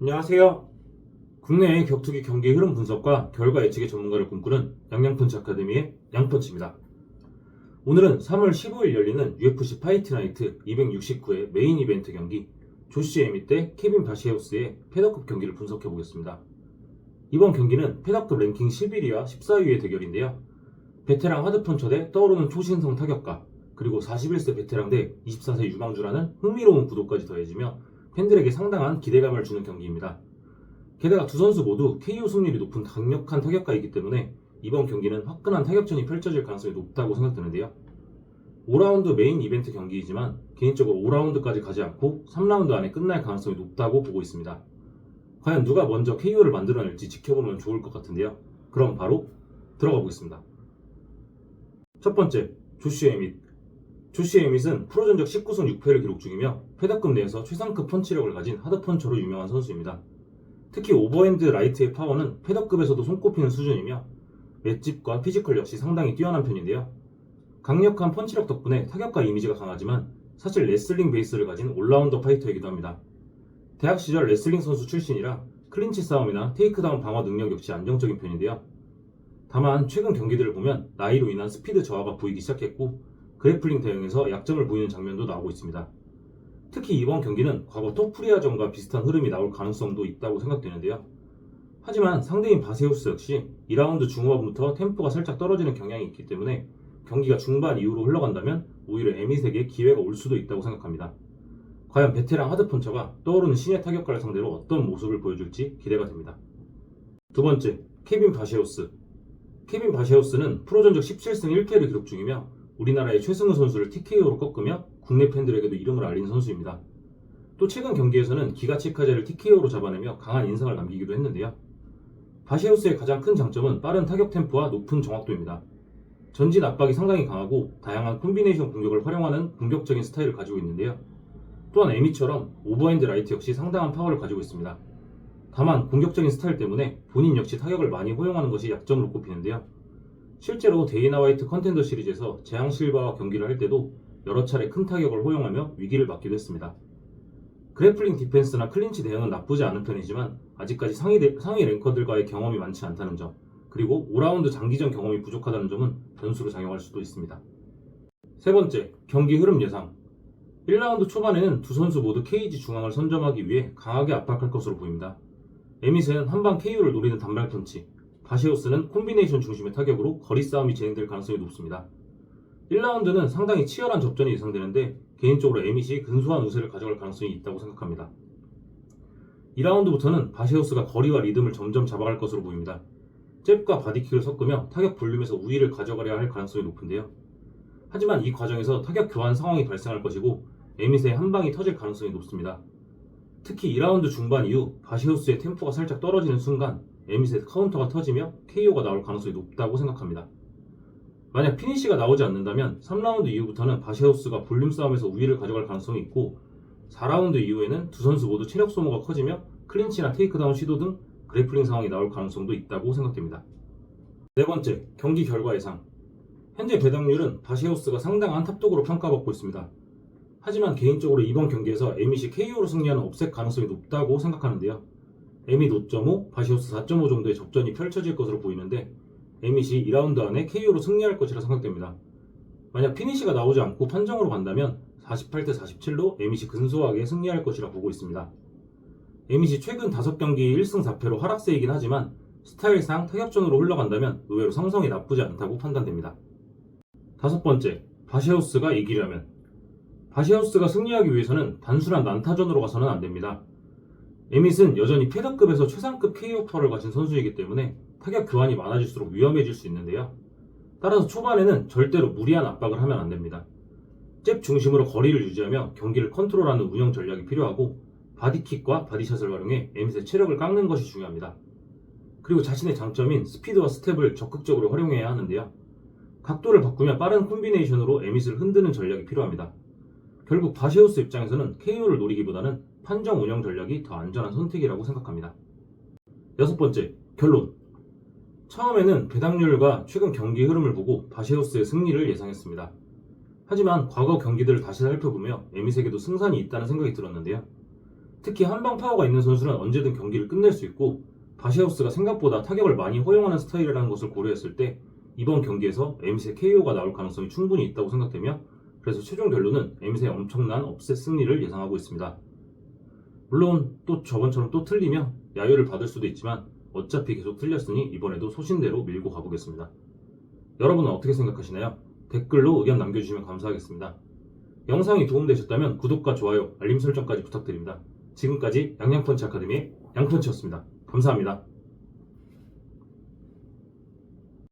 안녕하세요. 국내의 격투기 경기 흐름 분석과 결과 예측의 전문가를 꿈꾸는 양양펀치 아카데미의 양펀치입니다. 오늘은 3월 15일 열리는 UFC 파이트 나이트 269회 메인 이벤트 경기 조시 에미 대 케빈 바시헤우스의 패더급 경기를 분석해 보겠습니다. 이번 경기는 패더급 랭킹 11위와 14위의 대결인데요. 베테랑 하드펀처 대 떠오르는 초신성 타격가, 그리고 41세 베테랑 대 24세 유망주라는 흥미로운 구도까지 더해지며 팬들에게 상당한 기대감을 주는 경기입니다. 게다가 두 선수 모두 KO 승률이 높은 강력한 타격가이기 때문에 이번 경기는 화끈한 타격전이 펼쳐질 가능성이 높다고 생각되는데요. 5라운드 메인 이벤트 경기이지만 개인적으로 5라운드까지 가지 않고 3라운드 안에 끝날 가능성이 높다고 보고 있습니다. 과연 누가 먼저 KO를 만들어낼지 지켜보면 좋을 것 같은데요. 그럼 바로 들어가 보겠습니다. 첫 번째, 조시 에밋. 조시 에밋은 프로 전적 19승 6패를 기록 중이며 패더급 내에서 최상급 펀치력을 가진 하드펀처로 유명한 선수입니다. 특히 오버핸드 라이트의 파워는 패더급에서도 손꼽히는 수준이며 맷집과 피지컬 역시 상당히 뛰어난 편인데요. 강력한 펀치력 덕분에 타격가 이미지가 강하지만 사실 레슬링 베이스를 가진 올라운더 파이터이기도 합니다. 대학 시절 레슬링 선수 출신이라 클린치 싸움이나 테이크다운 방어 능력 역시 안정적인 편인데요. 다만 최근 경기들을 보면 나이로 인한 스피드 저하가 보이기 시작했고 그래플링 대응에서 약점을 보이는 장면도 나오고 있습니다. 특히 이번 경기는 과거 토프리아전과 비슷한 흐름이 나올 가능성도 있다고 생각되는데요. 하지만 상대인 바세우스 역시 2라운드 중후반부터 템포가 살짝 떨어지는 경향이 있기 때문에 경기가 중반 이후로 흘러간다면 오히려 에밋에게 기회가 올 수도 있다고 생각합니다. 과연 베테랑 하드펀처가 떠오르는 신예 타격가를 상대로 어떤 모습을 보여줄지 기대가 됩니다. 두 번째, 케빈 바시헤우스. 케빈 바시헤우스는 프로 전적 17승 1패를 기록 중이며 우리나라의 최승우 선수를 TKO로 꺾으며 국내 팬들에게도 이름을 알린 선수입니다. 또 최근 경기에서는 기가 치카제를 TKO로 잡아내며 강한 인상을 남기기도 했는데요. 바시헤우스의 가장 큰 장점은 빠른 타격 템포와 높은 정확도입니다. 전진 압박이 상당히 강하고 다양한 콤비네이션 공격을 활용하는 공격적인 스타일을 가지고 있는데요. 또한 에미처럼 오버핸드 라이트 역시 상당한 파워를 가지고 있습니다. 다만 공격적인 스타일 때문에 본인 역시 타격을 많이 허용하는 것이 약점으로 꼽히는데요. 실제로 데이나 화이트 컨텐더 시리즈에서 재앙 실바와 경기를 할 때도 여러 차례 큰 타격을 허용하며 위기를 맞기도 했습니다. 그래플링 디펜스나 클린치 대응은 나쁘지 않은 편이지만 아직까지 상위 랭커들과의 경험이 많지 않다는 점, 그리고 5라운드 장기전 경험이 부족하다는 점은 변수로 작용할 수도 있습니다. 세 번째, 경기 흐름 예상. 1라운드 초반에는 두 선수 모두 케이지 중앙을 선점하기 위해 강하게 압박할 것으로 보입니다. 에밋은 한방 KO를 노리는 단발 펀치, 바시헤우스는 콤비네이션 중심의 타격으로 거리 싸움이 진행될 가능성이 높습니다. 1라운드는 상당히 치열한 접전이 예상되는데 개인적으로 에밋이 근소한 우세를 가져갈 가능성이 있다고 생각합니다. 2라운드부터는 바시헤우스가 거리와 리듬을 점점 잡아갈 것으로 보입니다. 잽과 바디킥을 섞으며 타격 볼륨에서 우위를 가져가려 할 가능성이 높은데요. 하지만 이 과정에서 타격 교환 상황이 발생할 것이고 에밋의 한 방이 터질 가능성이 높습니다. 특히 2라운드 중반 이후 바시헤우스의 템포가 살짝 떨어지는 순간 에밋의 카운터가 터지며 KO가 나올 가능성이 높다고 생각합니다. 만약 피니시가 나오지 않는다면 3라운드 이후부터는 바시헤우스가 볼륨 싸움에서 우위를 가져갈 가능성이 있고 4라운드 이후에는 두 선수 모두 체력 소모가 커지며 클린치나 테이크다운 시도 등 그래플링 상황이 나올 가능성도 있다고 생각됩니다. 네 번째, 경기 결과 예상. 현재 배당률은 바시헤우스가 상당한 탑독으로 평가받고 있습니다. 하지만 개인적으로 이번 경기에서 에밋이 KO로 승리하는 업셋 가능성이 높다고 생각하는데요. 에밋 5.5, 바시헤우스 4.5 정도의 접전이 펼쳐질 것으로 보이는데 에밋이 2라운드 안에 KO로 승리할 것이라 생각됩니다. 만약 피니시가 나오지 않고 판정으로 간다면 48대 47로 에밋이 근소하게 승리할 것이라 보고 있습니다. 에밋이 최근 5경기 1승 4패로 하락세이긴 하지만 스타일상 타격전으로 흘러간다면 의외로 상성이 나쁘지 않다고 판단됩니다. 다섯 번째, 바시헤우스가 이기려면. 바시헤우스가 승리하기 위해서는 단순한 난타전으로 가서는 안됩니다. 에밋은 여전히 패더급에서 최상급 KO 파워를 가진 선수이기 때문에 타격 교환이 많아질수록 위험해질 수 있는데요. 따라서 초반에는 절대로 무리한 압박을 하면 안됩니다. 잽 중심으로 거리를 유지하며 경기를 컨트롤하는 운영 전략이 필요하고 바디킥과 바디샷을 활용해 에밋의 체력을 깎는 것이 중요합니다. 그리고 자신의 장점인 스피드와 스텝을 적극적으로 활용해야 하는데요. 각도를 바꾸며 빠른 콤비네이션으로 에밋을 흔드는 전략이 필요합니다. 결국 바시헤우스 입장에서는 KO를 노리기보다는 판정 운영 전략이 더 안전한 선택이라고 생각합니다. 여섯 번째, 결론. 처음에는 배당률과 최근 경기 흐름을 보고 바시헤우스의 승리를 예상했습니다. 하지만 과거 경기들을 다시 살펴보며 에밋에게도 승산이 있다는 생각이 들었는데요. 특히 한방 파워가 있는 선수는 언제든 경기를 끝낼 수 있고 바시아우스가 생각보다 타격을 많이 허용하는 스타일이라는 것을 고려했을 때 이번 경기에서 에밋의 KO가 나올 가능성이 충분히 있다고 생각되며 그래서 최종 결론은 에밋의 엄청난 업셋 승리를 예상하고 있습니다. 물론 또 저번처럼 또 틀리며 야유를 받을 수도 있지만 어차피 계속 틀렸으니 이번에도 소신대로 밀고 가보겠습니다. 여러분은 어떻게 생각하시나요? 댓글로 의견 남겨주시면 감사하겠습니다. 영상이 도움되셨다면 구독과 좋아요, 알림 설정까지 부탁드립니다. 지금까지 양양펀치 아카데미의 양펀치였습니다. 감사합니다.